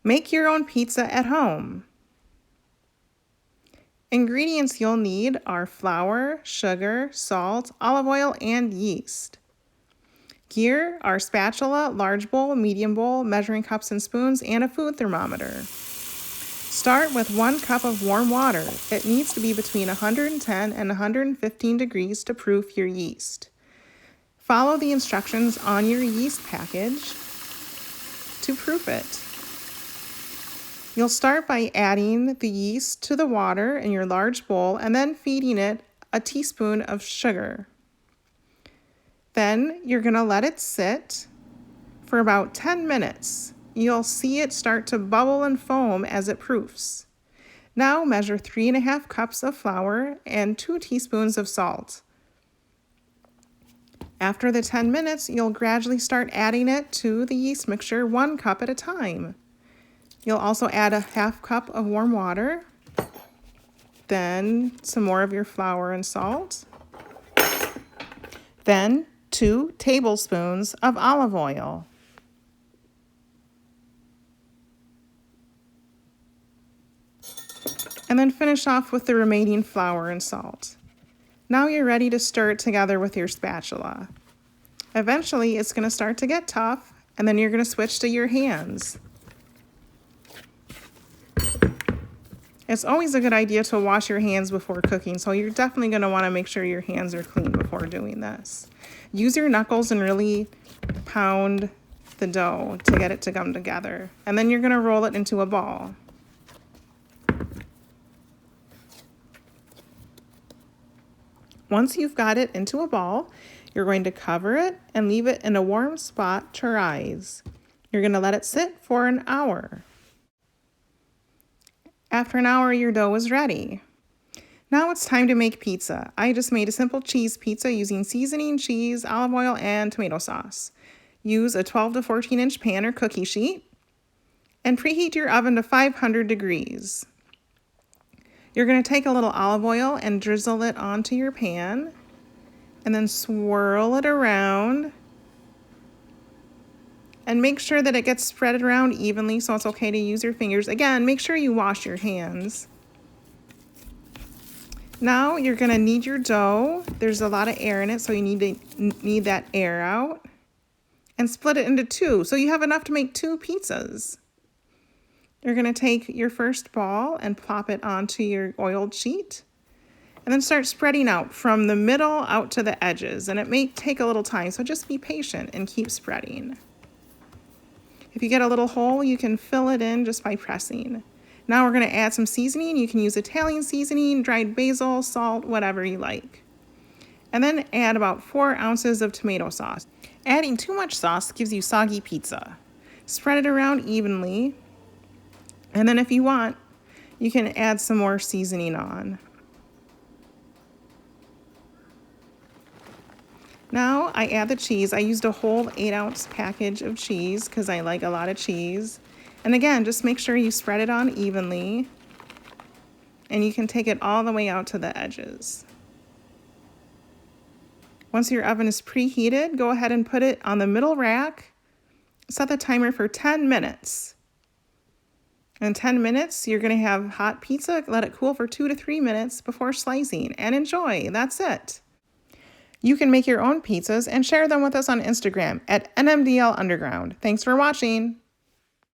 Make your own pizza at home. Ingredients you'll need are flour, sugar, salt, olive oil, and yeast. Gear are spatula, large bowl, medium bowl, measuring cups and spoons, and a food thermometer. Start with 1 cup of warm water. It needs to be between 110 and 115 degrees to proof your yeast. Follow the instructions on your yeast package to proof it. You'll start by adding the yeast to the water in your large bowl and then feeding it a teaspoon of sugar. Then you're going to let it sit for about 10 minutes. You'll see it start to bubble and foam as it proofs. Now measure 3.5 cups of flour and 2 teaspoons of salt. After the 10 minutes, you'll gradually start adding it to the yeast mixture 1 cup at a time. You'll also add a 1/2 cup of warm water, then some more of your flour and salt, then 2 tablespoons of olive oil. And then finish off with the remaining flour and salt. Now you're ready to stir it together with your spatula. Eventually, it's going to start to get tough, and then you're going to switch to your hands. It's always a good idea to wash your hands before cooking, so you're definitely going to want to make sure your hands are clean before doing this. Use your knuckles and really pound the dough to get it to come together. And then you're going to roll it into a ball. Once you've got it into a ball, you're going to cover it and leave it in a warm spot to rise. You're going to let it sit for an hour. After an hour, your dough is ready. Now it's time to make pizza. I just made a simple cheese pizza using seasoning, cheese, olive oil, and tomato sauce. Use a 12 to 14 inch pan or cookie sheet and preheat your oven to 500 degrees. You're going to take a little olive oil and drizzle it onto your pan and then swirl it around and make sure that it gets spread around evenly, so it's okay to use your fingers. Again, make sure you wash your hands. Now you're going to knead your dough. There's a lot of air in it, so you need to knead that air out and split it into 2, so you have enough to make 2 pizzas. You're going to take your first ball and plop it onto your oiled sheet and then start spreading out from the middle out to the edges, and it may take a little time, so just be patient and keep spreading. If you get a little hole, you can fill it in just by pressing. Now we're going to add some seasoning. You can use Italian seasoning, dried basil, salt, whatever you like. And then add about 4 ounces of tomato sauce. Adding too much sauce gives you soggy pizza. Spread it around evenly. And then if you want, you can add some more seasoning on. Now I add the cheese. I used a whole 8-ounce package of cheese because I like a lot of cheese. And again, just make sure you spread it on evenly, and you can take it all the way out to the edges. Once your oven is preheated, go ahead and put it on the middle rack. Set the timer for 10 minutes. In 10 minutes, you're going to have hot pizza. Let it cool for 2 to 3 minutes before slicing, and enjoy. That's it. You can make your own pizzas and share them with us on Instagram at NMDL Underground. Thanks for watching.